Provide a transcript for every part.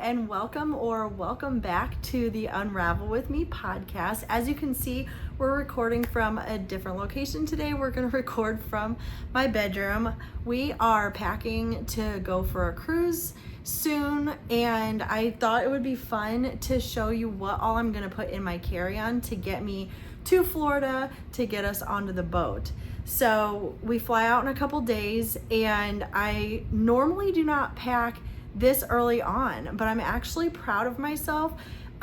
and welcome back to the Unravel With Me podcast. As you can see, we're recording from a different location today. We're going to record from my bedroom. We are packing to go for a cruise soon, and I thought it would be fun to show you what all I'm going to put in my carry-on to get me to Florida to get us onto the boat. So we fly out in a couple days, and I normally do not pack this early on, but I'm actually proud of myself.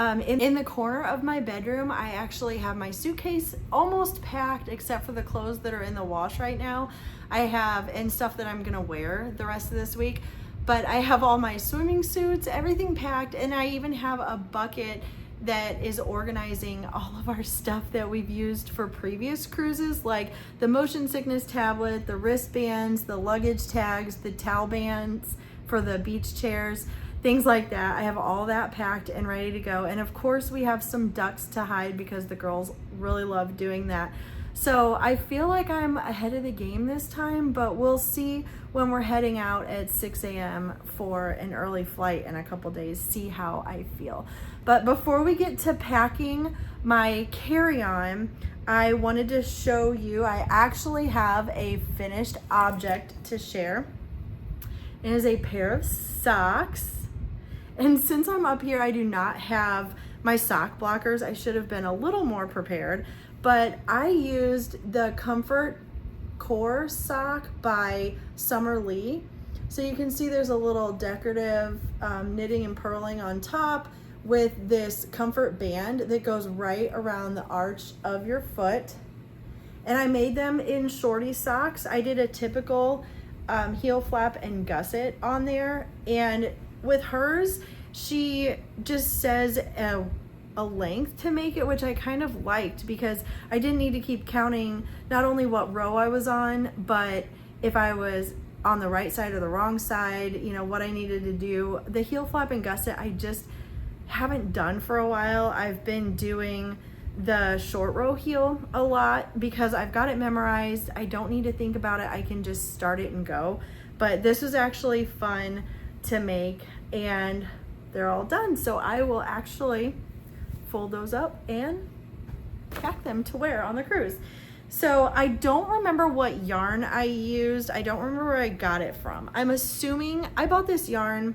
In the corner of my bedroom, I actually have my suitcase almost packed except for the clothes that are in the wash right now. And stuff that I'm gonna wear the rest of this week, but I have all my swimming suits, everything packed, and I even have a bucket that is organizing all of our stuff that we've used for previous cruises, like the motion sickness tablet, the wristbands, the luggage tags, the towel bands for the beach chairs, things like that. I have all that packed and ready to go. And of course we have some ducks to hide because the girls really love doing that. So I feel like I'm ahead of the game this time, but we'll see when we're heading out at 6 a.m. for an early flight in a couple days, see how I feel. But before we get to packing my carry-on, I wanted to show you, I actually have a finished object to share. It is a pair of socks. And since I'm up here, I do not have my sock blockers. I should have been a little more prepared, but I used the Comfort Core sock by Summer Lee. So you can see there's a little decorative knitting and purling on top with this comfort band that goes right around the arch of your foot. And I made them in shorty socks. I did a typical heel flap and gusset on there, and with hers she just says a length to make it, which I kind of liked because I didn't need to keep counting not only what row I was on, but if I was on the right side or the wrong side, you know, what I needed to do. The heel flap and gusset I just haven't done for a while. I've been doing the short row heel a lot because I've got it memorized. I don't need to think about it. I can just start it and go. But this was actually fun to make, and they're all done. So I will actually fold those up and pack them to wear on the cruise. So I don't remember what yarn I used. I don't remember where I got it from. I'm assuming I bought this yarn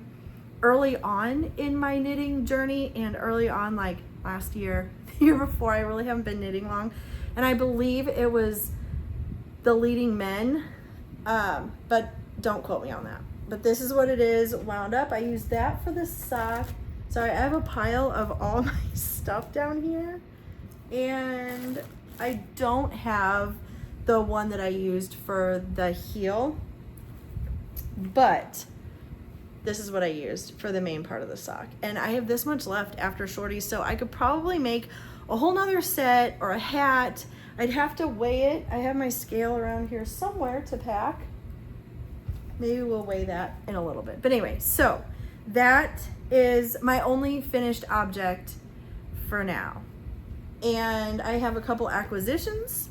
early on in my knitting journey, and early on, like last year, the year before. I really haven't been knitting long, and I believe it was the Leading Men, but don't quote me on that. But this is what it is wound up. I used that for the sock. So I have a pile of all my stuff down here, and I don't have the one that I used for the heel, but this is what I used for the main part of the sock. And I have this much left after shorties, so I could probably make a whole nother set or a hat. I'd have to weigh it. I have my scale around here somewhere to pack. Maybe we'll weigh that in a little bit. But anyway, so that is my only finished object for now. And I have a couple acquisitions,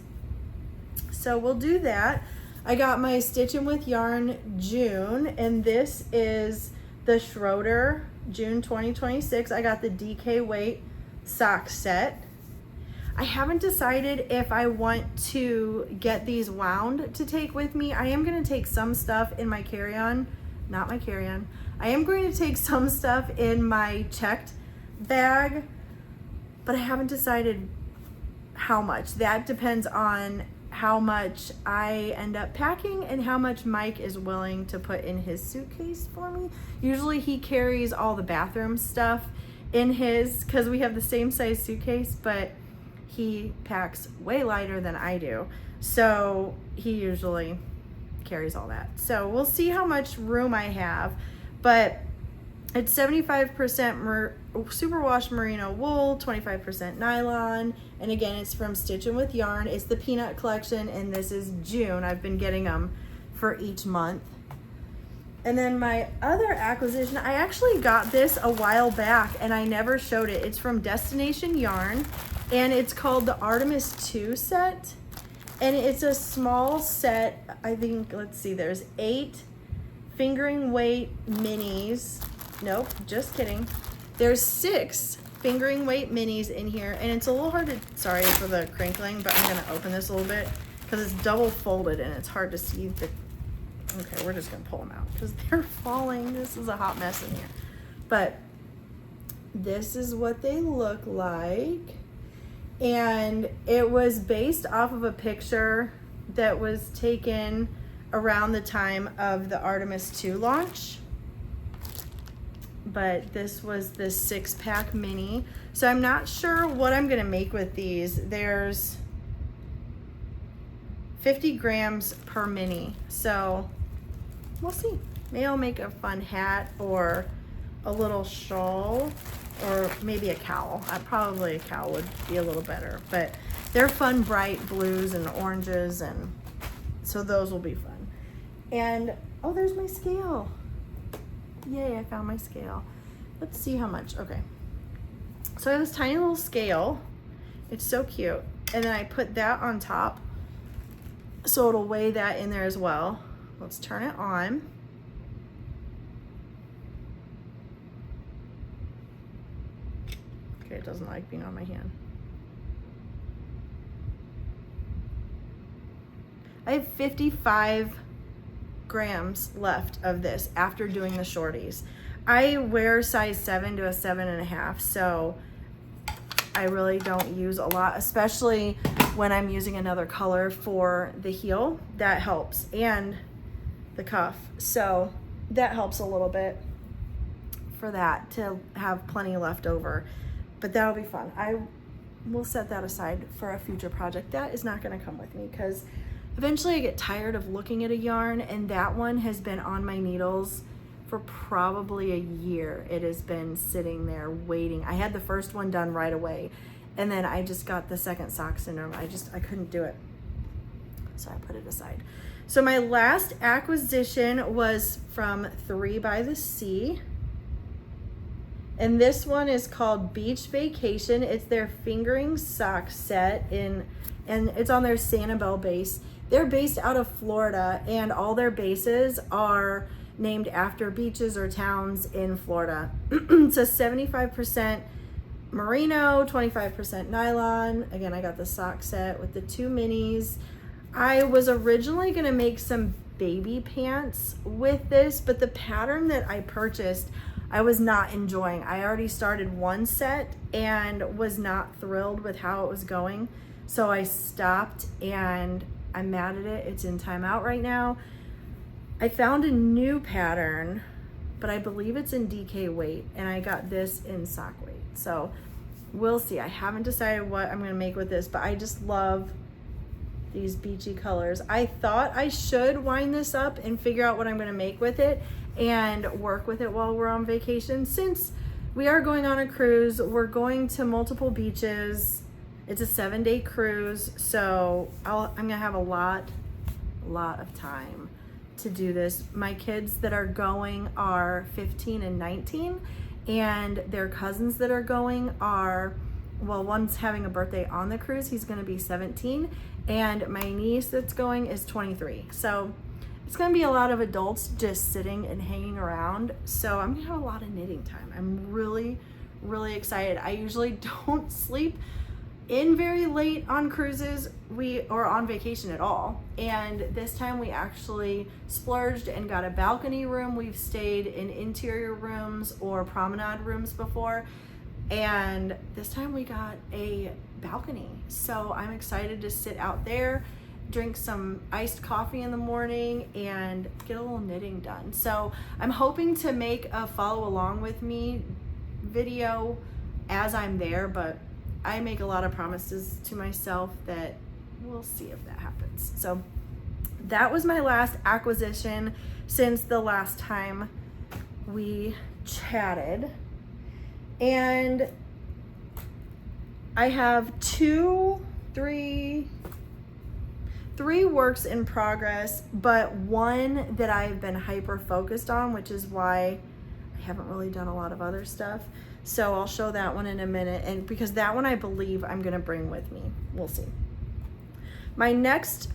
so we'll do that. I got my Stitchin' With Yarn June, and this is the Schroeder June 2026. I got the DK weight sock set. I haven't decided if I want to get these wound to take with me. I am going to take some stuff in my carry-on, not my carry-on. I am going to take some stuff in my checked bag, but I haven't decided how much. That depends on how much I end up packing and how much Mike is willing to put in his suitcase for me. Usually he carries all the bathroom stuff in his, because we have the same size suitcase, but he packs way lighter than I do. So he usually carries all that. So we'll see how much room I have, but it's 75% superwash merino wool, 25% nylon, and again, it's from Stitchin' With Yarn. It's the Peanut Collection, and this is June. I've been getting them for each month. And then my other acquisition, I actually got this a while back, and I never showed it. It's from Destination Yarn, and it's called the Artemis 2 set, and it's a small set. I think, let's see, there's 8 fingering weight minis Nope, just kidding. There's 6 fingering weight minis in here, and it's a little hard to, sorry for the crinkling, but I'm gonna open this a little bit because it's double folded and it's hard to see the, okay, we're just gonna pull them out because they're falling. This is a hot mess in here. But this is what they look like. And it was based off of a picture that was taken around the time of the Artemis 2 launch. But this was the 6-pack mini. So I'm not sure what I'm gonna make with these. There's 50 grams per mini. So we'll see. Maybe I'll make a fun hat or a little shawl or maybe a cowl. Probably a cowl would be a little better, but they're fun, bright blues and oranges, and so those will be fun. And oh, there's my scale. Yay, I found my scale. Let's see how much. Okay, so I have this tiny little scale. It's so cute. And then I put that on top so it'll weigh that in there as well. Let's turn it on. Okay, it doesn't like being on my hand. I have 55 grams left of this after doing the shorties. I wear size 7 to a 7.5, so I really don't use a lot, especially when I'm using another color for the heel. That helps, and the cuff. So that helps a little bit for that, to have plenty left over. But that'll be fun. I will set that aside for a future project. That is not gonna come with me because eventually I get tired of looking at a yarn, and that one has been on my needles for probably a year. It has been sitting there waiting. I had the first one done right away, and then I just got the second sock syndrome. I couldn't do it. So I put it aside. So my last acquisition was from 3 by the Sea. And this one is called Beach Vacation. It's their fingering sock set and it's on their Sanibel base. They're based out of Florida, and all their bases are named after beaches or towns in Florida. It's a 75% merino, 25% nylon. Again, I got the sock set with the 2 minis. I was originally gonna make some baby pants with this, but the pattern that I purchased, I was not enjoying. I already started one set and was not thrilled with how it was going. So I stopped, and I'm mad at it. It's in timeout right now. I found a new pattern, but I believe it's in DK weight, and I got this in sock weight. So we'll see. I haven't decided what I'm gonna make with this, but I just love these beachy colors. I thought I should wind this up and figure out what I'm gonna make with it and work with it while we're on vacation. Since we are going on a cruise, we're going to multiple beaches. It's a 7-day cruise, so I'm gonna have a lot of time to do this. My kids that are going are 15 and 19, and their cousins that are going are, well, one's having a birthday on the cruise. He's gonna be 17, and my niece that's going is 23. So it's gonna be a lot of adults just sitting and hanging around. So I'm gonna have a lot of knitting time. I'm really excited. I usually don't sleep in very late on cruises or on vacation at all, and this time we actually splurged and got a balcony room. We've stayed in interior rooms or promenade rooms before, and this time we got a balcony. So I'm excited to sit out there, drink some iced coffee in the morning, and get a little knitting done. So I'm hoping to make a follow along with me video as I'm there, but I make a lot of promises to myself that we'll see if that happens. So that was my last acquisition since the last time we chatted. And I have three works in progress, but one that I've been hyper focused on, which is why I haven't really done a lot of other stuff. So I'll show that one in a minute, and because that one I believe I'm gonna bring with me. We'll see. My next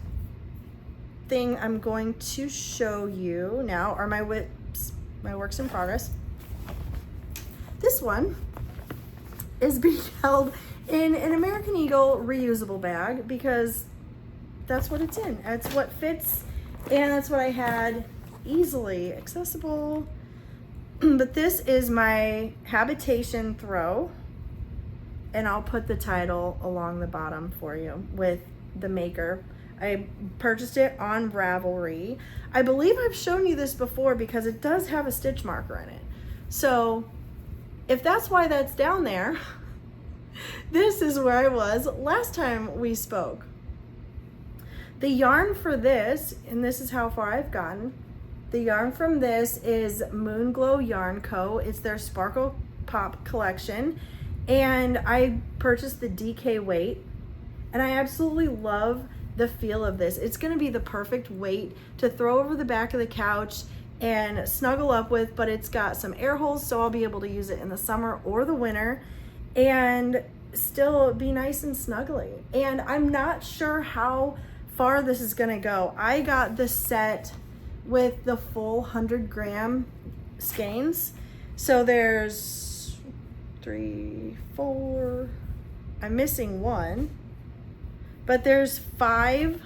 thing I'm going to show you now are my WIPs, my works in progress. This one is being held in an American Eagle reusable bag because that's what it's in. That's what fits, and that's what I had easily accessible. But this is my Habitation throw, and I'll put the title along the bottom for you with the maker. I purchased it on Ravelry. I believe I've shown you this before because it does have a stitch marker in it. So if that's why that's down there, this is where I was last time we spoke. The yarn for this, and this is how far I've gotten, the yarn from this is Moonglow Yarn Co. It's their Sparkle Pop collection, and I purchased the DK weight, and I absolutely love the feel of this. It's going to be the perfect weight to throw over the back of the couch and snuggle up with, but it's got some air holes, so I'll be able to use it in the summer or the winter and still be nice and snuggly. And I'm not sure how far this is going to go. I got the set with the full 100-gram skeins. So there's 3, 4, I'm missing one, but there's 5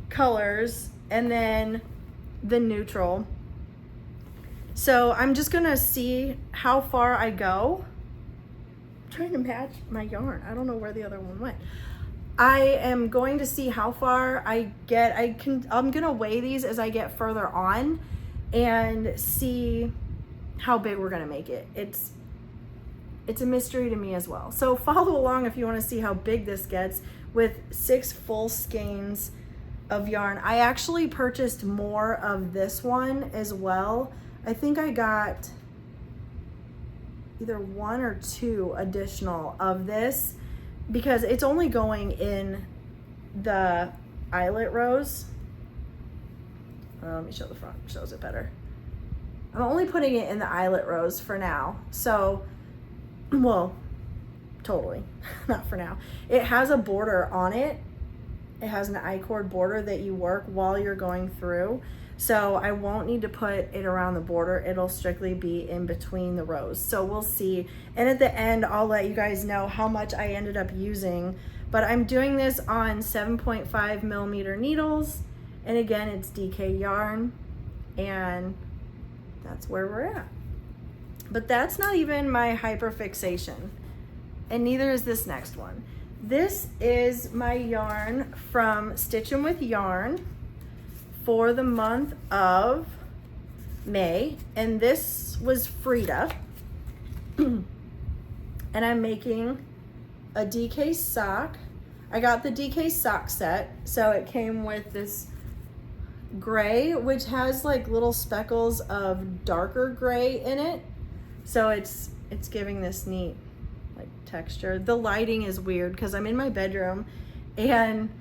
colors and then the neutral. So I'm just gonna see how far I go. I'm trying to match my yarn. I don't know where the other one went. I am going to see how far I get. I'm gonna weigh these as I get further on and see how big we're gonna make it. It's a mystery to me as well. So follow along if you wanna see how big this gets with 6 full skeins of yarn. I actually purchased more of this one as well. I think I got either 1 or 2 additional of this because it's only going in the eyelet rows. Let me show the front, shows it better. I'm only putting it in the eyelet rows for now. So, well, totally, not for now. It has a border on it. It has an I-cord border that you work while you're going through. So I won't need to put it around the border. It'll strictly be in between the rows. So we'll see. And at the end, I'll let you guys know how much I ended up using. But I'm doing this on 7.5 millimeter needles. And again, it's DK yarn. And that's where we're at. But that's not even my hyperfixation. And neither is this next one. This is my yarn from Stitchin' with Yarn for the month of May, and this was Frida. And I'm making a DK sock. I got the DK sock set, so it came with this gray, which has like little speckles of darker gray in it. So it's giving this neat like texture. The lighting is weird because I'm in my bedroom and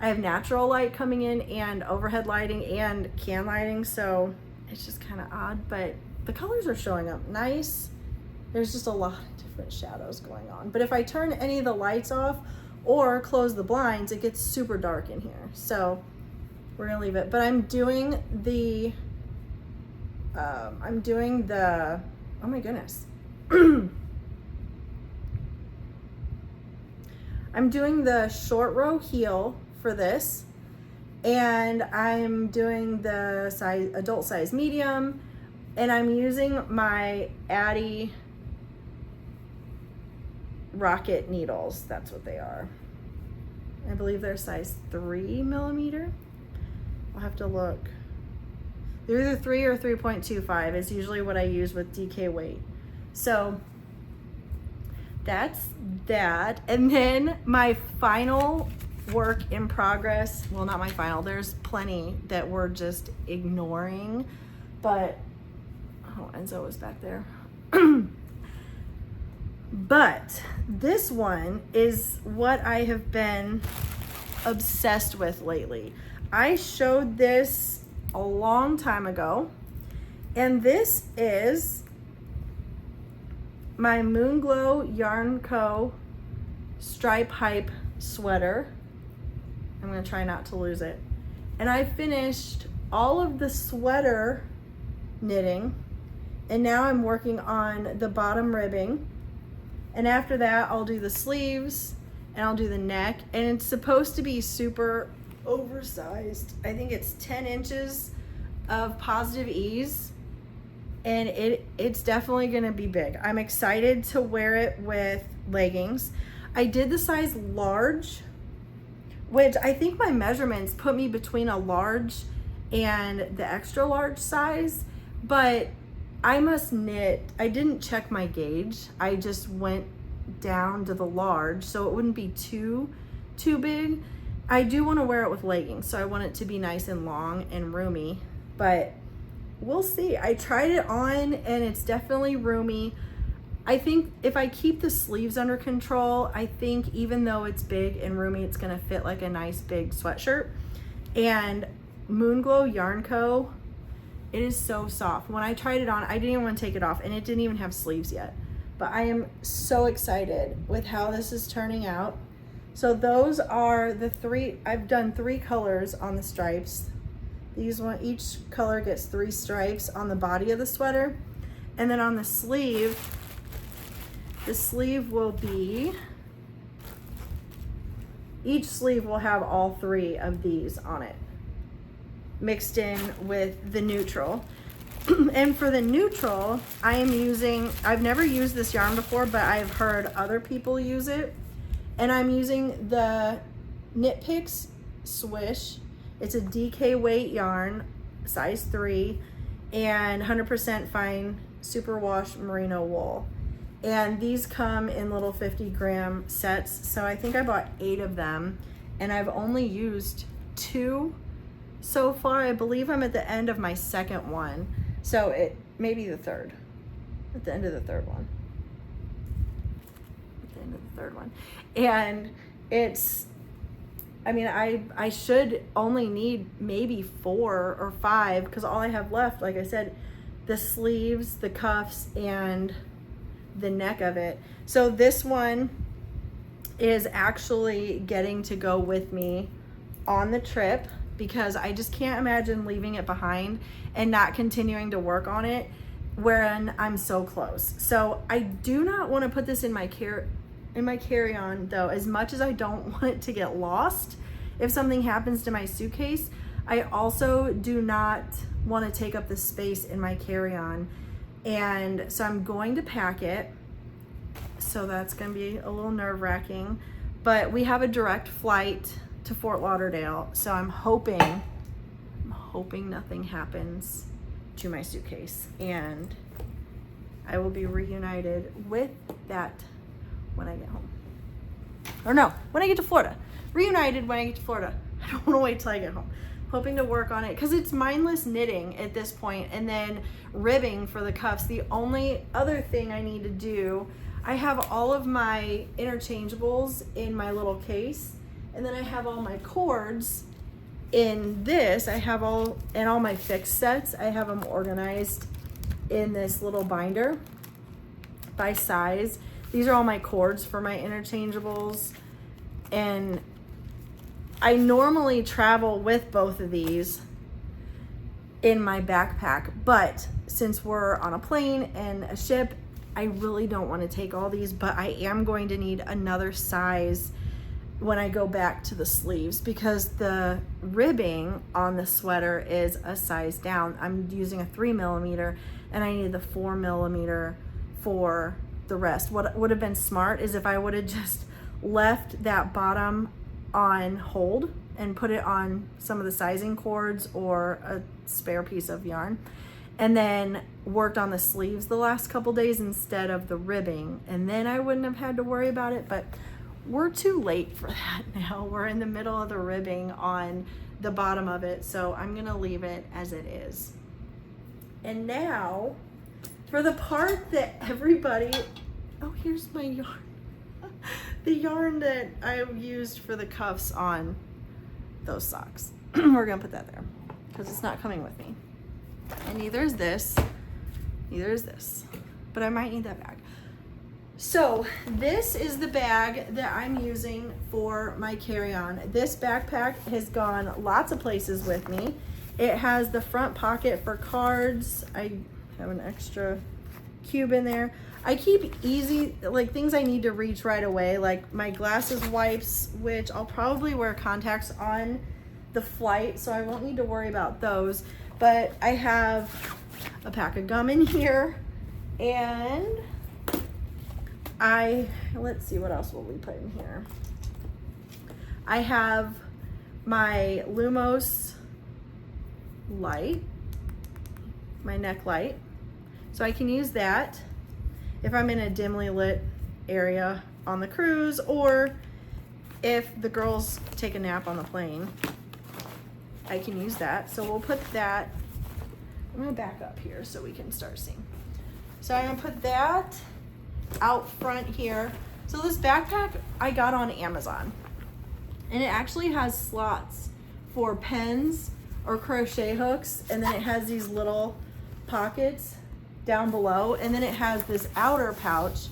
I have natural light coming in and overhead lighting and can lighting, so it's just kind of odd, but the colors are showing up nice. There's just a lot of different shadows going on. But if I turn any of the lights off or close the blinds, it gets super dark in here. So we're gonna leave it. But I'm doing the, oh my goodness. I'm doing the short row heel for this, and I'm doing the size, adult size medium, and I'm using my Addy rocket needles. That's what they are. I believe they're size 3 millimeter. I'll have to look. They're either 3 or 3.25 is usually what I use with DK weight. So that's that. And then my final work in progress, well, not my final, there's plenty that we're just ignoring, but oh, Enzo was back there. But this one is what I have been obsessed with lately. I showed this a long time ago, and this is my Moonglow Yarn Co. Stripe Hype sweater. I'm gonna try not to lose it. And I finished all of the sweater knitting And now I'm working on the bottom ribbing. And after that, I'll do the sleeves and I'll do the neck. And it's supposed to be super oversized. I think it's 10 inches of positive ease. And it's definitely gonna be big. I'm excited to wear it with leggings. I did the size large, which I think my measurements put me between a large and the extra large size, but I must knit. I didn't check my gauge. I just went down to the large so it wouldn't be too big. I do want to wear it with leggings, so I want it to be nice and long and roomy, but we'll see. I tried it on and it's definitely roomy. I think if I keep the sleeves under control, I think even though it's big and roomy, it's gonna fit like a nice big sweatshirt. And Moonglow Yarn Co, it is so soft. When I tried it on, I didn't even want to take it off, and it didn't even have sleeves yet. But I am so excited with how this is turning out. So those are the three, I've done 3 colors on the stripes. Each color gets 3 stripes on the body of the sweater. And then on the sleeve will be, each sleeve will have all 3 of these on it, mixed in with the neutral. And for the neutral, I am using, I've never used this yarn before, but I've heard other people use it. And I'm using the Knit Picks Swish. It's a DK weight yarn, size 3, and 100% fine superwash merino wool. And these come in little 50-gram sets. So I think I bought 8 of them, and I've only used 2 so far. I believe I'm at the end of my 2nd one. So it may be the 3rd, at the end of the 3rd one. At the end of the 3rd one. And it's, I mean, I should only need maybe 4 or 5, because all I have left, like I said, the sleeves, the cuffs, and the neck of it. So this one is actually getting to go with me on the trip, because I just can't imagine leaving it behind and not continuing to work on it when I'm so close. So I do not want to put this in my carry-on though, as much as I don't want it to get lost if something happens to my suitcase. I also do not want to take up the space in my carry-on, and so I'm going to pack it. So that's going to be a little nerve-wracking, but we have a direct flight to Fort Lauderdale, so I'm hoping nothing happens to my suitcase, and I will be reunited with that when I get home. Or no, when I get to Florida. Reunited when I get to Florida. I don't want to wait till I get home. Hoping to work on it, because it's mindless knitting at this point, and then ribbing for the cuffs. The only other thing I need to do, I have all of my interchangeables in my little case, and then I have all my cords in this. I have all my fixed sets, I have them organized in this little binder by size. These are all my cords for my interchangeables, and I normally travel with both of these in my backpack, but since we're on a plane and a ship, I really don't want to take all these, but I am going to need another size when I go back to the sleeves, because the ribbing on the sweater is a size down. I'm using a 3mm, and I need the 4mm for the rest. What would have been smart is if I would have just left that bottom on hold and put it on some of the sizing cords or a spare piece of yarn, and then worked on the sleeves the last couple days instead of the ribbing, and then I wouldn't have had to worry about it. But we're too late for that now. We're in the middle of the ribbing on the bottom of it, so I'm gonna leave it as it is. And now for the part that everybody, oh, here's my yarn. The yarn that I used for the cuffs on those socks. We're gonna put that there because it's not coming with me. And neither is this, but I might need that bag. So this is the bag that I'm using for my carry-on. This backpack has gone lots of places with me. It has the front pocket for cards. I Have an extra cube in there. I keep easy, like things I need to reach right away, like my glasses wipes, which I'll probably wear contacts on the flight, so I won't need to worry about those. But I have a pack of gum in here, and let's see, what else will we put in here? I have my Lumos light, my neck light, so I can use that if I'm in a dimly lit area on the cruise, or if the girls take a nap on the plane, I can use that. So we'll put that, I'm gonna back up here so we can start seeing. So I'm gonna put that out front here. So this backpack I got on Amazon, and it actually has slots for pens or crochet hooks, and then it has these little pockets down below, and then it has this outer pouch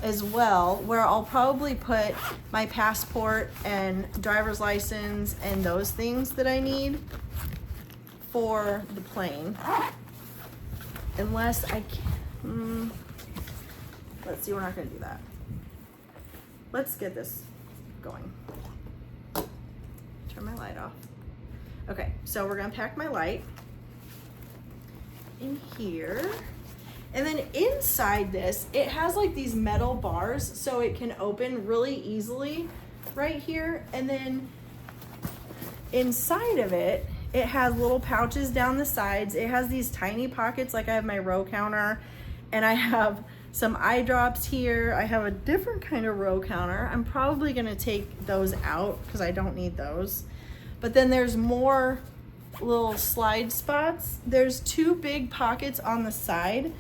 as well, where I'll probably put my passport and driver's license and those things that I need for the plane. Unless I can, let's see, we're not gonna do that. Let's get this going. Turn my light off. Okay, so we're gonna pack my light in here. And then inside this, it has like these metal bars so it can open really easily right here. And then inside of it, it has little pouches down the sides. It has these tiny pockets, like I have my row counter, and I have some eye drops here. I have a different kind of row counter. I'm probably gonna take those out because I don't need those. But then there's more little slide spots. There's 2 big pockets on the side,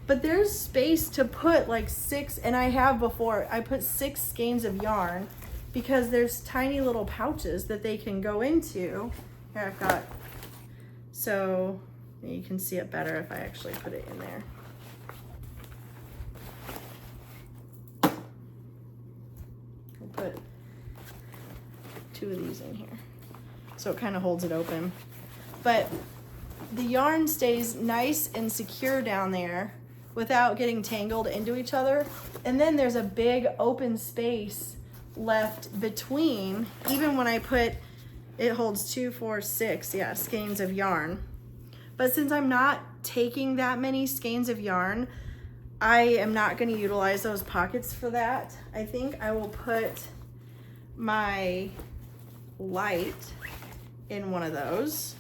but there's space to put like 6, and I have before, I put 6 skeins of yarn because there's tiny little pouches that they can go into. Here I've got, so you can see it better if I actually put it in there. I'll put 2 of these in here, so it kind of holds it open. But the yarn stays nice and secure down there without getting tangled into each other. And then there's a big open space left between, even when I put, it holds 2, 4, 6, yeah, skeins of yarn. But since I'm not taking that many skeins of yarn, I am not gonna utilize those pockets for that. I think I will put my light in one of those.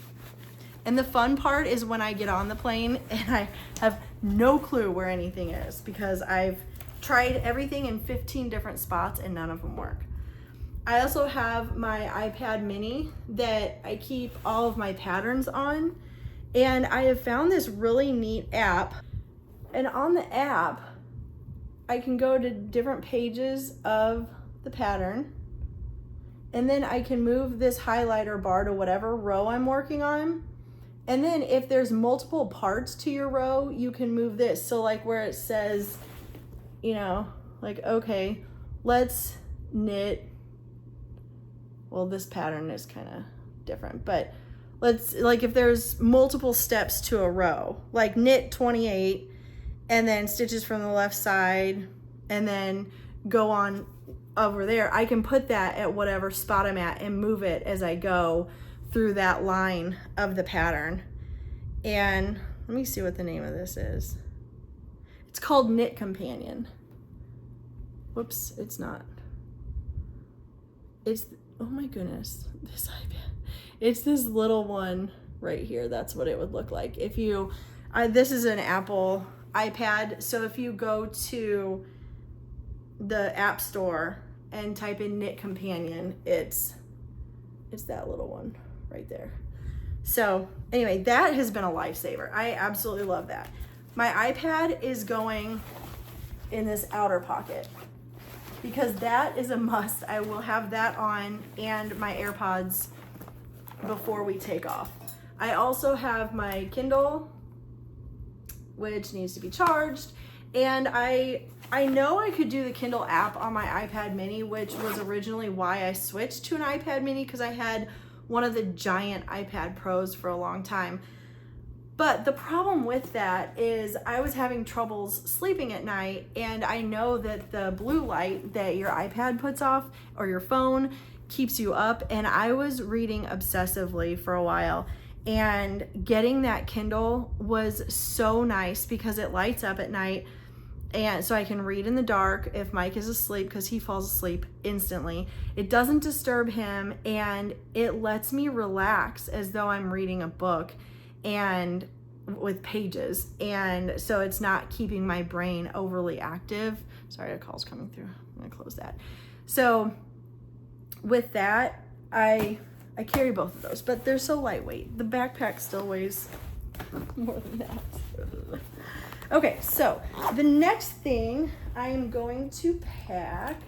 And the fun part is when I get on the plane and I have no clue where anything is, because I've tried everything in 15 different spots and none of them work. I also have my iPad mini that I keep all of my patterns on, and I have found this really neat app. And on the app, I can go to different pages of the pattern, and then I can move this highlighter bar to whatever row I'm working on. And then if there's multiple parts to your row, you can move this. So like where it says, you know, like, okay, let's knit, well, this pattern is kind of different, but let's, like if there's multiple steps to a row, like knit 28 and then stitches from the left side and then go on over there, I can put that at whatever spot I'm at and move it as I go through that line of the pattern. And let me see what the name of this is. It's called Knit Companion. Whoops, it's not. It's, oh my goodness, this iPad. It's this little one right here. That's what it would look like. If you, this is an Apple iPad. So if you go to the App Store and type in Knit Companion, it's that little one right there. So anyway, that has been a lifesaver. I absolutely love that. My iPad is going in this outer pocket because that is a must. I will have that on and my AirPods before we take off. I also have my Kindle, which needs to be charged, and I know I could do the Kindle app on my iPad mini, which was originally why I switched to an iPad mini, because I had one of the giant iPad Pros for a long time. But the problem with that is I was having troubles sleeping at night, and I know that the blue light that your iPad puts off or your phone keeps you up, and I was reading obsessively for a while, and getting that Kindle was so nice because it lights up at night, and so I can read in the dark if Mike is asleep, because he falls asleep instantly. It doesn't disturb him, and it lets me relax as though I'm reading a book and with pages, and so it's not keeping my brain overly active. Sorry, a call's coming through. I'm gonna close that. So with that, I carry both of those, but they're so lightweight. The backpack still weighs more than that. Okay, so the next thing I'm going to pack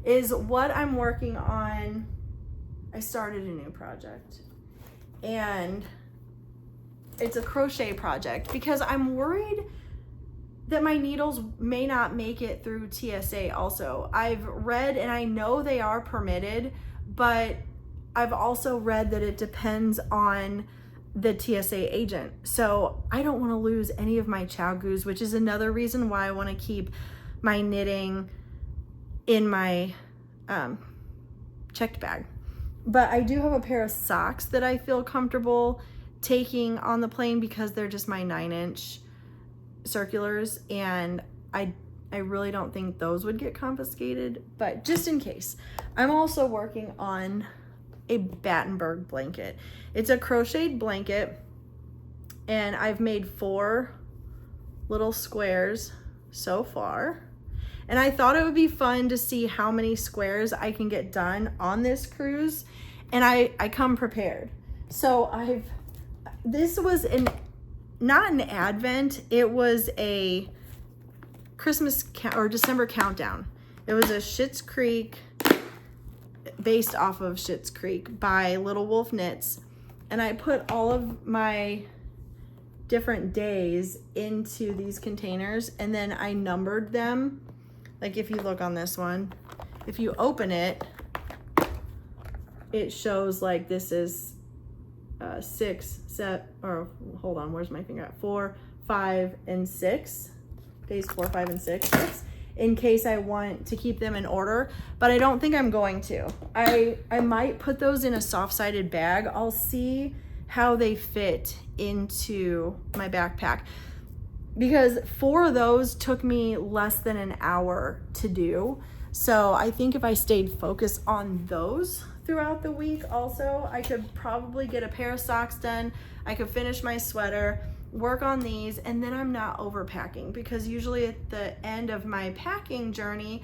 is what I'm working on. I started a new project, and it's a crochet project because I'm worried that my needles may not make it through TSA also. I've read, and I know they are permitted, but I've also read that it depends on the TSA agent. So I don't want to lose any of my chow goos, which is another reason why I want to keep my knitting in my checked bag. But I do have a pair of socks that I feel comfortable taking on the plane because they're just my 9-inch circulars, and I really don't think those would get confiscated, but just in case. I'm also working on a Battenburg blanket. It's a crocheted blanket, and I've made 4 little squares so far, and I thought it would be fun to see how many squares I can get done on this cruise, and I come prepared. So this was not an advent, it was a Christmas or December countdown. It was a Schitt's Creek, based off of Schitt's Creek by Little Wolf Knits, and I put all of my different days into these containers, and then I numbered them. Like if you look on this one, if you open it, it shows like this is 6, 7, or hold on, where's my finger at? 4, 5, and 6. Days 4, 5, and 6, in case I want to keep them in order, but I don't think I'm going to. I might put those in a soft-sided bag. I'll see how they fit into my backpack, because 4 of those took me less than an hour to do. So I think if I stayed focused on those throughout the week also, I could probably get a pair of socks done. I could finish my sweater, work on these, and then I'm not overpacking, because usually at the end of my packing journey,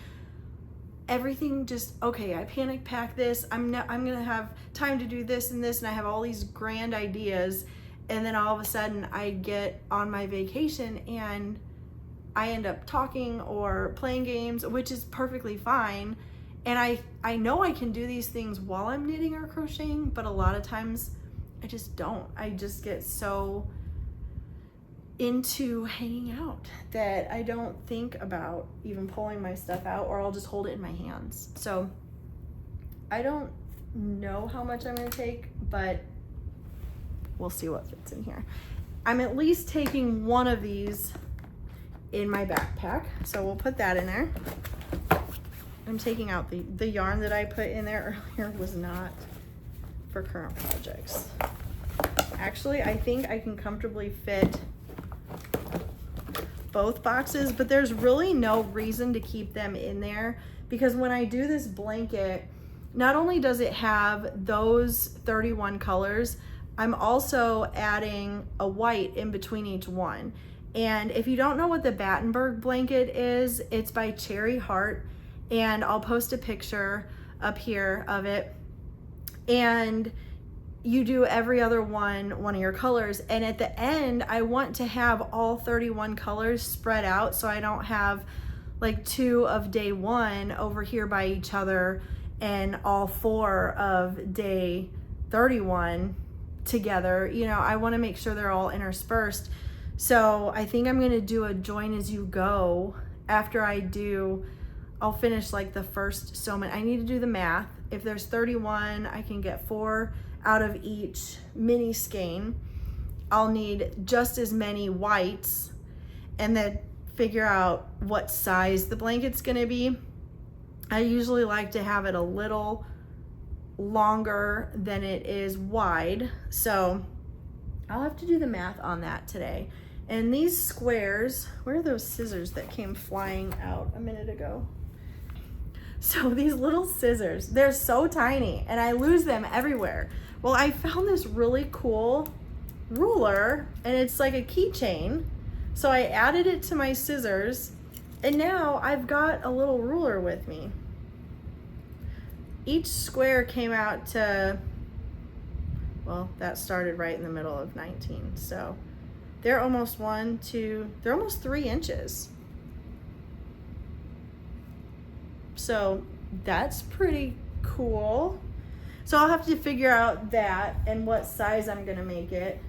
everything just, okay, I panic pack this, I'm gonna have time to do this and this, and I have all these grand ideas, and then all of a sudden I get on my vacation and I end up talking or playing games, which is perfectly fine. And I know I can do these things while I'm knitting or crocheting, but a lot of times I just don't. I just get so into hanging out that I don't think about even pulling my stuff out, or I'll just hold it in my hands. So I don't know how much I'm gonna take, but we'll see what fits in here. I'm at least taking one of these in my backpack, so we'll put that in there. I'm taking out the yarn that I put in there earlier was not for current projects. Actually, I think I can comfortably fit both boxes, but there's really no reason to keep them in there, because when I do this blanket, not only does it have those 31 colors, I'm also adding a white in between each one. And if you don't know what the Battenburg blanket is, it's by Cherry Heart, and I'll post a picture up here of it. And you do every other one of your colors, and at the end I want to have all 31 colors spread out, so I don't have like 2 of day 1 over here by each other and all 4 of day 31 together. You know, I want to make sure they're all interspersed. So I think I'm going to do a join as you go after I'll finish like the first so many. I need to do the math. If there's 31, I can get 4 out of each mini skein. I'll need just as many whites and then figure out what size the blanket's gonna be. I usually like to have it a little longer than it is wide, so I'll have to do the math on that today. And these squares, where are those scissors that came flying out a minute ago? So these little scissors, they're so tiny and I lose them everywhere. Well, I found this really cool ruler and it's like a keychain. So I added it to my scissors and now I've got a little ruler with me. Each square came out to, well, that started right in the middle of 19. So they're almost they're almost 3 inches. So that's pretty cool. So I'll have to figure out that and what size I'm gonna make it.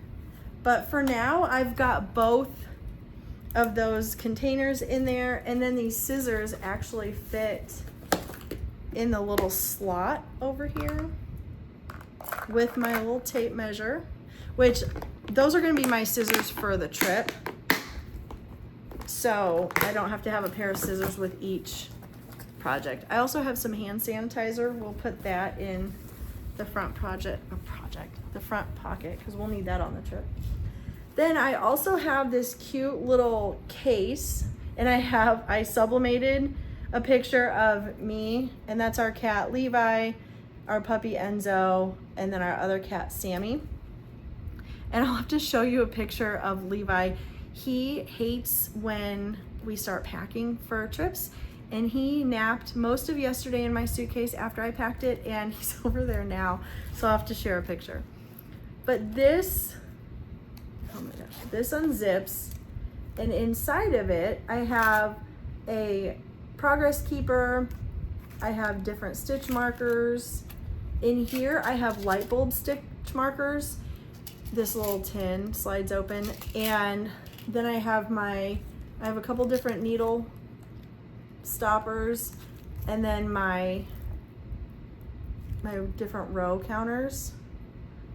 But for now, I've got both of those containers in there, and then these scissors actually fit in the little slot over here with my little tape measure, which those are gonna be my scissors for the trip. So I don't have to have a pair of scissors with each project. I also have some hand sanitizer. We'll put that in the front the front pocket, because we'll need that on the trip. Then I also have this cute little case, and I sublimated a picture of me, and that's our cat Levi, our puppy Enzo, and then our other cat Sammy. And I'll have to show you a picture of Levi. He hates when we start packing for trips, and he napped most of yesterday in my suitcase after I packed it, and he's over there now, so I'll have to share a picture. But this, oh my gosh, this unzips, and inside of it I have a progress keeper, I have different stitch markers. In here I have light bulb stitch markers. This little tin slides open, and then I have a couple different needle stoppers, and then my different row counters,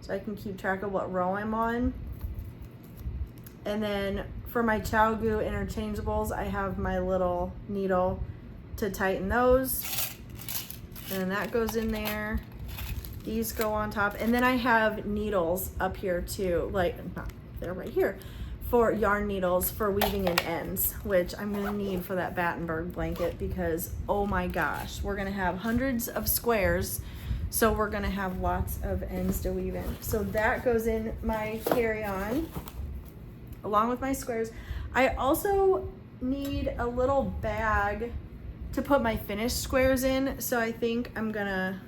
so I can keep track of what row I'm on. And then for my Chow Goo interchangeables, I have my little needle to tighten those, and then that goes in there. These go on top, and then I have needles up here too, they're right here, for yarn needles for weaving in ends, which I'm gonna need for that Battenburg blanket, because oh my gosh, we're gonna have hundreds of squares, so we're gonna have lots of ends to weave in. So that goes in my carry-on along with my squares. I also need a little bag to put my finished squares in, so I think I'm gonna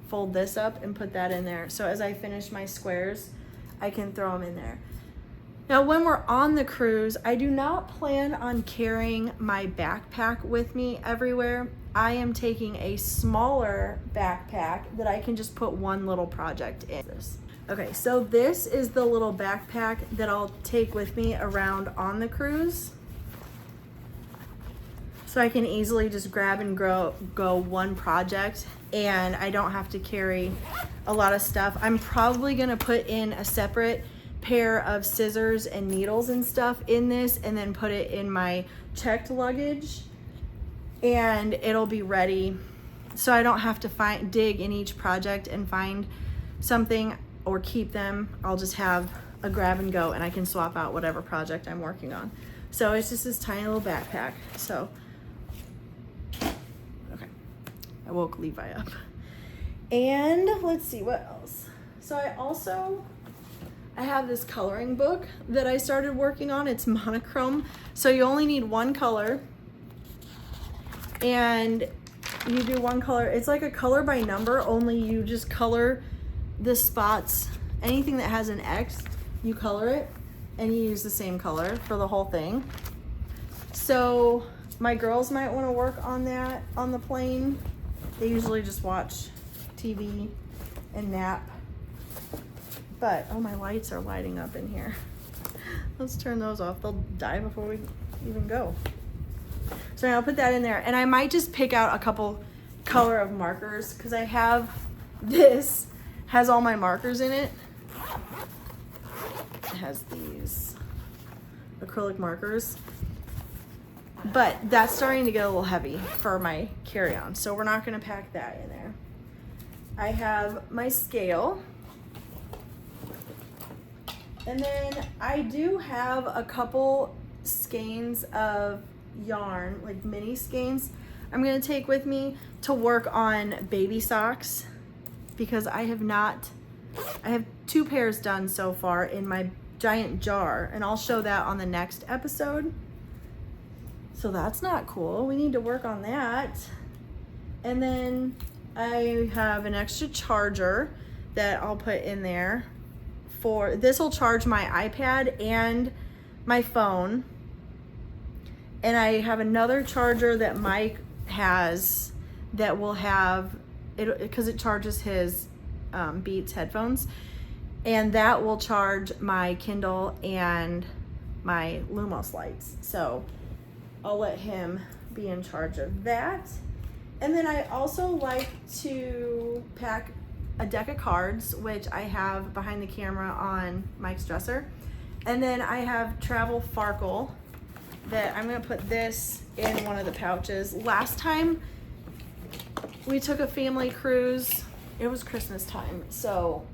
fold this up and put that in there, so as I finish my squares I can throw them in there. Now when we're on the cruise, I do not plan on carrying my backpack with me everywhere. I am taking a smaller backpack that I can just put one little project in. Okay, so this is the little backpack that I'll take with me around on the cruise. So I can easily just grab and go one project, and I don't have to carry a lot of stuff. I'm probably gonna put in a separate pair of scissors and needles and stuff in this, and then put it in my checked luggage, and it'll be ready so I don't have to dig in each project and find something or keep them. I'll just have a grab and go, and I can swap out whatever project I'm working on. So it's just this tiny little backpack. So okay, I woke Levi up. And let's see what else. So I have this coloring book that I started working on. It's monochrome, so you only need one color, and you do one color. It's like a color by number, only you just color the spots. Anything that has an X, you color it, and you use the same color for the whole thing. So my girls might want to work on that on the plane. They usually just watch TV and nap. But, oh, my lights are lighting up in here. Let's turn those off. They'll die before we even go. So I'll put that in there. And I might just pick out a couple color of markers, because I have this, has all my markers in it. has these acrylic markers. But that's starting to get a little heavy for my carry-on, so we're not gonna pack that in there. I have my scale. And then I do have a couple skeins of yarn, like mini skeins, I'm gonna take with me to work on baby socks, because I have 2 pairs done so far in my giant jar, and I'll show that on the next episode. So that's not cool. We need to work on that. And then I have an extra charger that I'll put in there. This will charge my iPad and my phone. And I have another charger that Mike has that will have it, because it charges his Beats headphones, and that will charge my Kindle and my Lumos lights. So I'll let him be in charge of that. And then I also like to pack a deck of cards, which I have behind the camera on Mike's dresser. And then I have travel Farkle that I'm gonna put this in one of the pouches. Last time we took a family cruise, it was Christmas time, so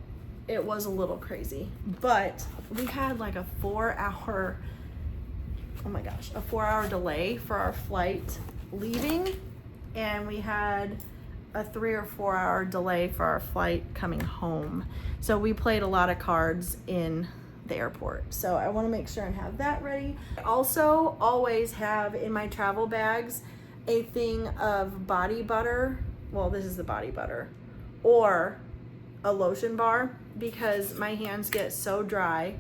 it was a little crazy. But we had like a 4-hour, oh my gosh, a 4-hour delay for our flight leaving, and we had a 3 or 4 hour delay for our flight coming home. So we played a lot of cards in the airport. So I want to make sure and have that ready. I also always have in my travel bags a thing of body butter. Well, this is the body butter, or a lotion bar, because my hands get so dry.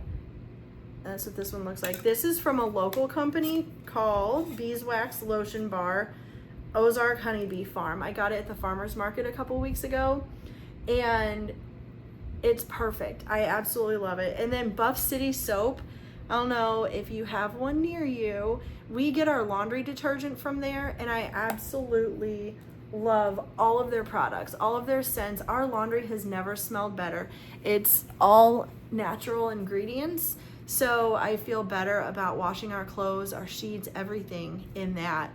That's what this one looks like. This is from a local company called Beeswax Lotion Bar, Ozark Honeybee Farm. I got it at the farmer's market a couple weeks ago, and it's perfect. I absolutely love it. And then Buff City soap. I don't know if you have one near you. We get our laundry detergent from there, and I absolutely love all of their products, all of their scents. Our laundry has never smelled better. It's all natural ingredients, so I feel better about washing our clothes, our sheets, everything in that.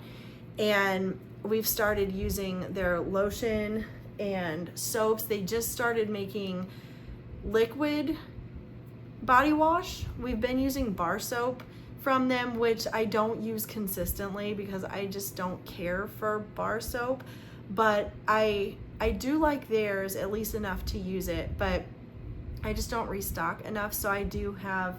And we've started using their lotion and soaps. They just started making liquid body wash. We've been using bar soap from them, which I don't use consistently because I just don't care for bar soap, but I do like theirs at least enough to use it, but I just don't restock enough. So I do have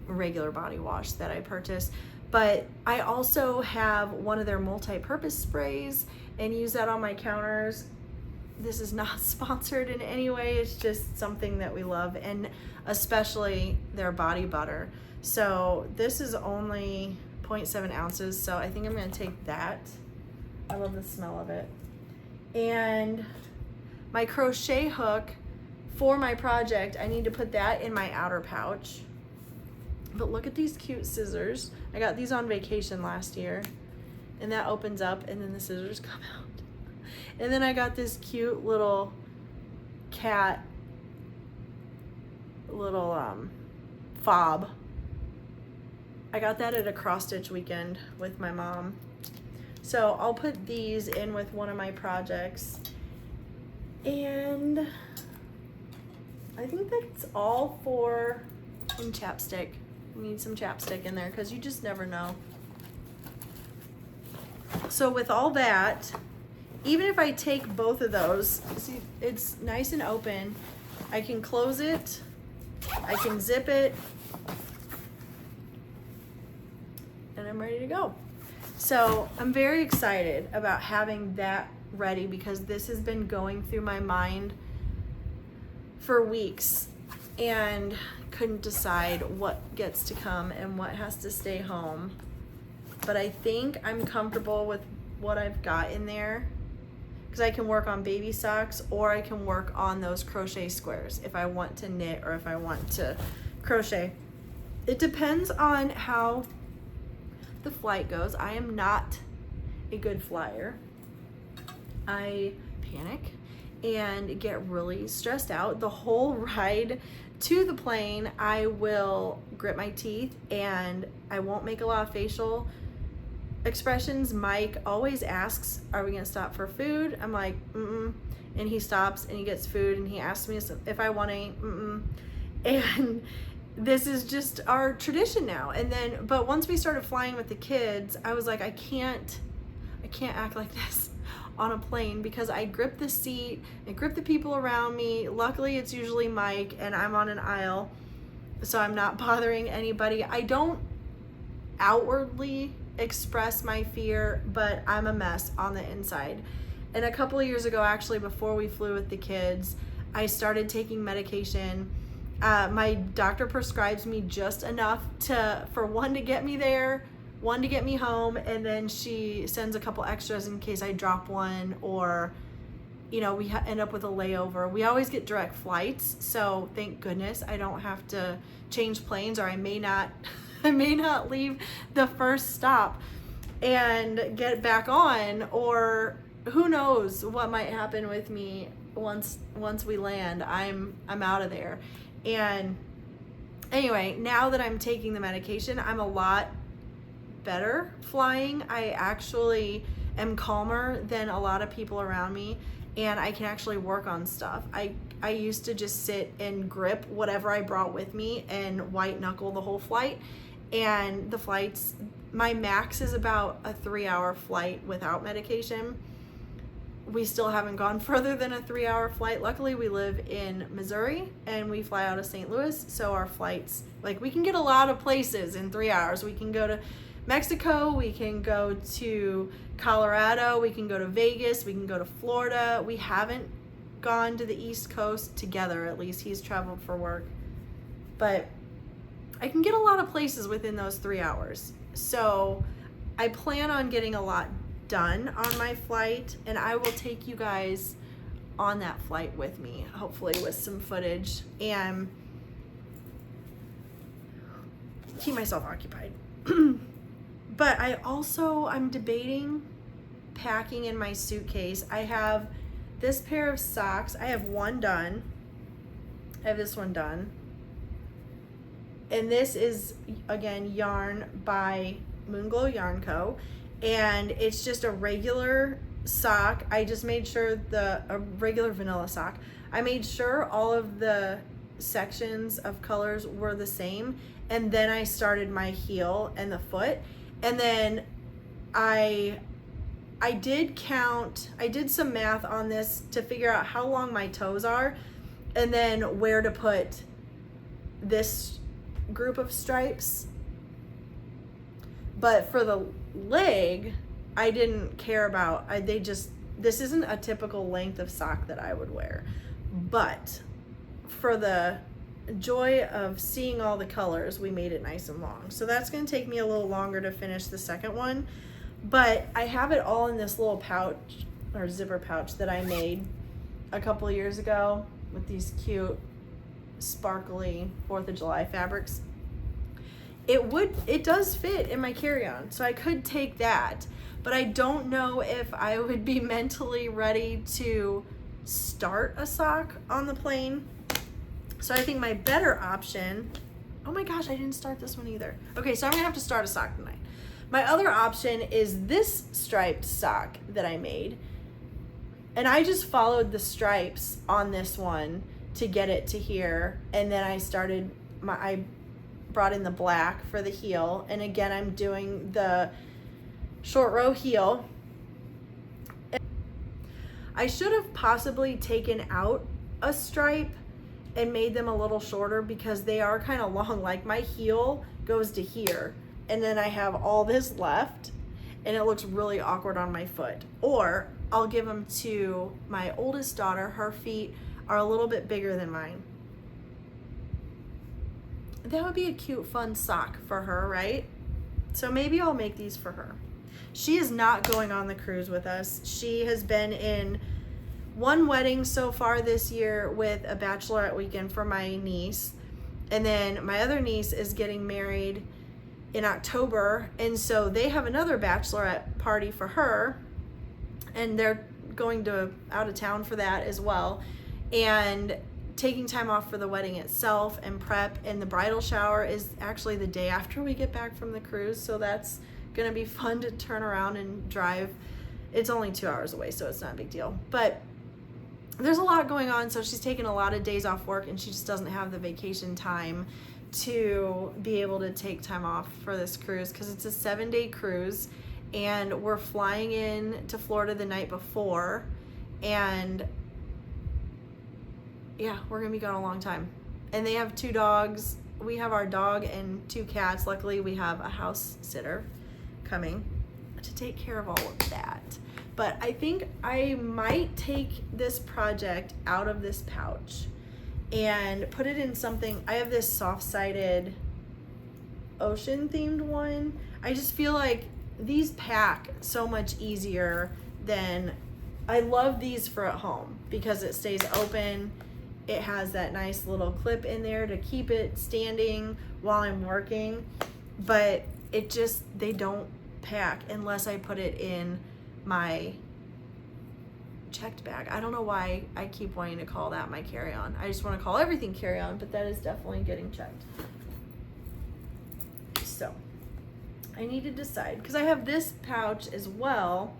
a regular body wash that I purchase, but I also have one of their multi-purpose sprays and use that on my counters. This is not sponsored in any way. It's just something that we love, and especially their body butter. So this is only 0.7 ounces. So I think I'm gonna take that. I love the smell of it. And my crochet hook for my project, I need to put that in my outer pouch. But look at these cute scissors. I got these on vacation last year, and that opens up and then the scissors come out. And then I got this cute little cat little fob. I got that at a cross stitch weekend with my mom. So I'll put these in with one of my projects. And I think that's all for chapstick. We need some chapstick in there because you just never know. So with all that, even if I take both of those, see, it's nice and open. I can close it, I can zip it, and I'm ready to go. So I'm very excited about having that ready because this has been going through my mind for weeks and couldn't decide what gets to come and what has to stay home. But I think I'm comfortable with what I've got in there, because I can work on baby socks or I can work on those crochet squares if I want to knit or if I want to crochet. It depends on how the flight goes. I am not a good flyer. I panic and get really stressed out. The whole ride to the plane, I will grit my teeth and I won't make a lot of facial expressions. Mike always asks, are we gonna stop for food? I'm like, mm-mm. And he stops and he gets food and he asks me if I want any, mm-mm. And this is just our tradition now. And then, but once we started flying with the kids, I was like, I can't act like this on a plane, because I grip the seat and grip the people around me. Luckily, it's usually Mike and I'm on an aisle, so I'm not bothering anybody. I don't outwardly express my fear, but I'm a mess on the inside. And a couple of years ago, actually, before we flew with the kids, I started taking medication. My doctor prescribes me just enough for one to get me there, one to get me home, and then she sends a couple extras in case I drop one, or we end up with a layover. We always get direct flights, so thank goodness I don't have to change planes, or I may not leave the first stop and get back on, or who knows what might happen with me once we land. I'm out of there. And anyway, now that I'm taking the medication, I'm a lot better flying. I actually am calmer than a lot of people around me, and I can actually work on stuff. I used to just sit and grip whatever I brought with me and white knuckle the whole flight. And the flights, my max is about a 3-hour flight without medication. We still haven't gone further than a 3-hour flight. Luckily, we live in Missouri and we fly out of St. Louis, so our flights, we can get a lot of places in 3 hours. We can go to Mexico, we can go to Colorado, we can go to Vegas, we can go to Florida. We haven't gone to the East Coast together, at least. He's traveled for work. But I can get a lot of places within those 3 hours. So I plan on getting a lot done on my flight, and I will take you guys on that flight with me, hopefully with some footage, and keep myself occupied. But I'm debating packing in my suitcase. I have this pair of socks. I have one done. I have this one done. And this is, again, yarn by Moonglow Yarn Co. And it's just a regular sock. I just made sure a regular vanilla sock. I made sure all of the sections of colors were the same. And then I started my heel and the foot. And then I did some math on this to figure out how long my toes are and then where to put this group of stripes. But for the leg, I didn't care about, this isn't a typical length of sock that I would wear. But for the joy of seeing all the colors, we made it nice and long. So that's going to take me a little longer to finish the second one. But I have it all in this little pouch or zipper pouch that I made a couple of years ago with these cute sparkly 4th of July fabrics. It does fit in my carry-on, so I could take that, but I don't know if I would be mentally ready to start a sock on the plane. So I think my better option, oh my gosh, I didn't start this one either. Okay, so I'm gonna have to start a sock tonight. My other option is this striped sock that I made, and I just followed the stripes on this one to get it to here, and then I brought in the black for the heel, and again I'm doing the short row heel. I should have possibly taken out a stripe and made them a little shorter because they are kind of long. Like my heel goes to here, and then I have all this left, and it looks really awkward on my foot. Or I'll give them to my oldest daughter. Her feet are a little bit bigger than mine. That would be a cute, fun sock for her, right? So maybe I'll make these for her. She is not going on the cruise with us. She has been in one wedding so far this year with a bachelorette weekend for my niece. And then my other niece is getting married in October. And so they have another bachelorette party for her. And they're going out of town for that as well, and taking time off for the wedding itself and prep. And the bridal shower is actually the day after we get back from the cruise, so that's gonna be fun to turn around and drive. It's only 2 hours away, so it's not a big deal, but there's a lot going on. So she's taking a lot of days off work, and she just doesn't have the vacation time to be able to take time off for this cruise, because it's a 7-day cruise, and we're flying in to Florida the night before, and yeah, we're gonna be gone a long time. And they have 2 dogs. We have our dog and 2 cats. Luckily, we have a house sitter coming to take care of all of that. But I think I might take this project out of this pouch and put it in something. I have this soft-sided ocean themed one. I just feel like these pack so much easier than, I love these for at home because it stays open. It has that nice little clip in there to keep it standing while I'm working, but it just, they don't pack unless I put it in my checked bag. I don't know why I keep wanting to call that my carry-on. I just want to call everything carry-on, but that is definitely getting checked. So I need to decide, because I have this pouch as well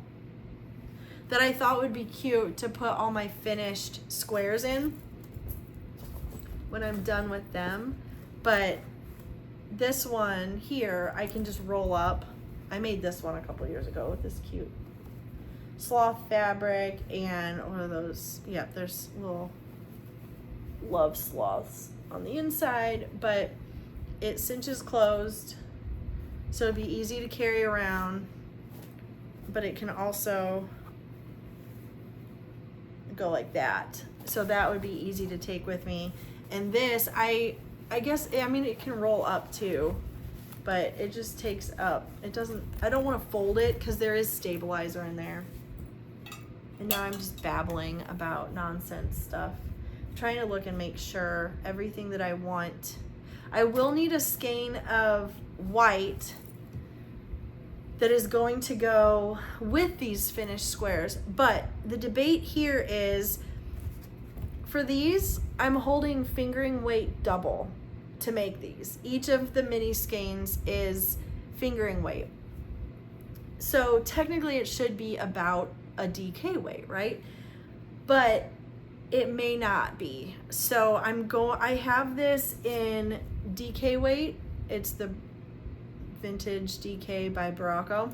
that I thought would be cute to put all my finished squares in when I'm done with them. But this one here, I can just roll up. I made this one a couple years ago with this cute sloth fabric, and what are those? Yeah, there's little love sloths on the inside, but it cinches closed, so it'd be easy to carry around, but it can also go like that. So that would be easy to take with me. And this, I guess, I mean, it can roll up too, but it just takes up. It doesn't, I don't want to fold it because there is stabilizer in there. And now I'm just babbling about nonsense stuff. I'm trying to look and make sure everything that I want. I will need a skein of white that is going to go with these finished squares. But the debate here is, for these, I'm holding fingering weight double to make these. Each of the mini skeins is fingering weight. So technically it should be about a DK weight, right? But it may not be. So I have this in DK weight. It's the vintage DK by Barocco.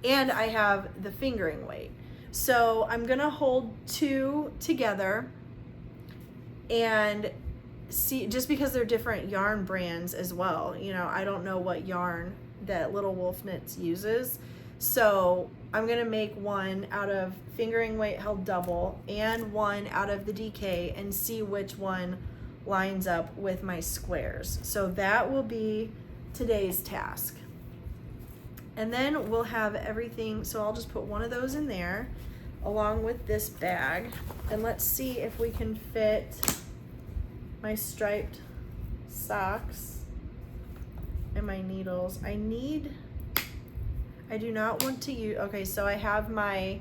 And I have the fingering weight. So I'm gonna hold 2 together and see, just because they're different yarn brands as well. You know, I don't know what yarn that Little Wolf Knits uses. So I'm gonna make one out of fingering weight held double and one out of the DK and see which one lines up with my squares. So that will be today's task. And then we'll have everything, so I'll just put one of those in there along with this bag. And let's see if we can fit my striped socks and my needles. I do not want to use, okay, so I have my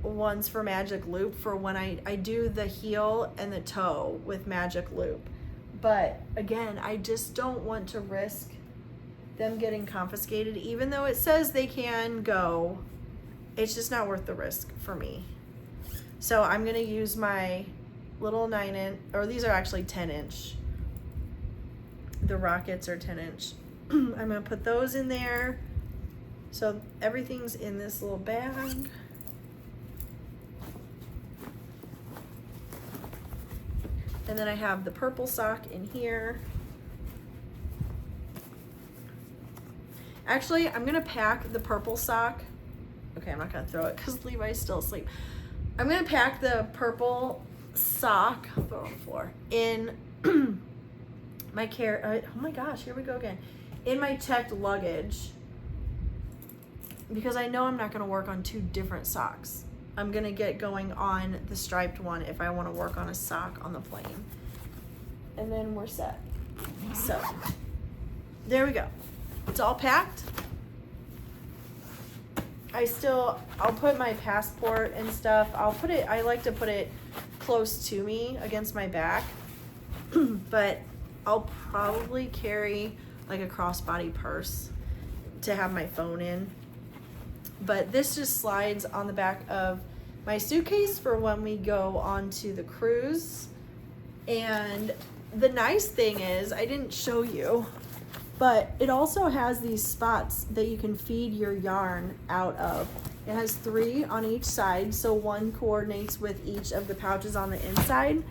ones for Magic Loop for when I do the heel and the toe with Magic Loop. But again, I just don't want to risk them getting confiscated. Even though it says they can go, it's just not worth the risk for me. So I'm gonna use my little 9-inch, or these are actually 10-inch. The Rockets are 10-inch. I'm gonna put those in there. So everything's in this little bag. And then I have the purple sock in here. Actually, I'm gonna pack the purple sock. Okay, I'm not gonna throw it because Levi's still asleep. I'm gonna pack the purple sock, I'll throw it on the floor, in my oh my gosh, here we go again. In my checked luggage, because I know I'm not gonna work on 2 different socks. I'm gonna get going on the striped one if I wanna work on a sock on the plane. And then we're set. So, there we go. It's all packed. I'll put my passport and stuff. I like to put it close to me against my back, but I'll probably carry like a crossbody purse to have my phone in. But this just slides on the back of my suitcase for when we go onto the cruise. And the nice thing is, I didn't show you, but it also has these spots that you can feed your yarn out of. It has 3 on each side, so one coordinates with each of the pouches on the inside.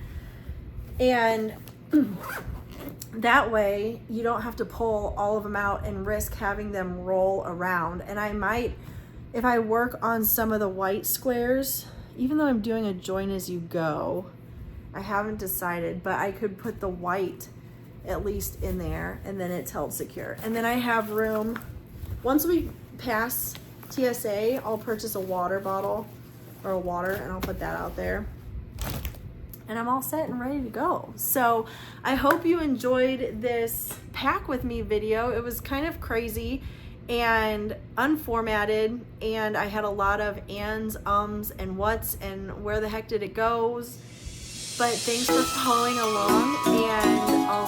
And that way you don't have to pull all of them out and risk having them roll around. And I might, if I work on some of the white squares, even though I'm doing a join as you go, I haven't decided, but I could put the white at least in there, and then it's held secure. And then I have room, once we pass TSA, I'll purchase a water bottle or a water, and I'll put that out there. And I'm all set and ready to go. So I hope you enjoyed this pack with me video. It was kind of crazy and unformatted, and I had a lot of ands, ums, and whats, and where the heck did it goes. But thanks for following along, and I'll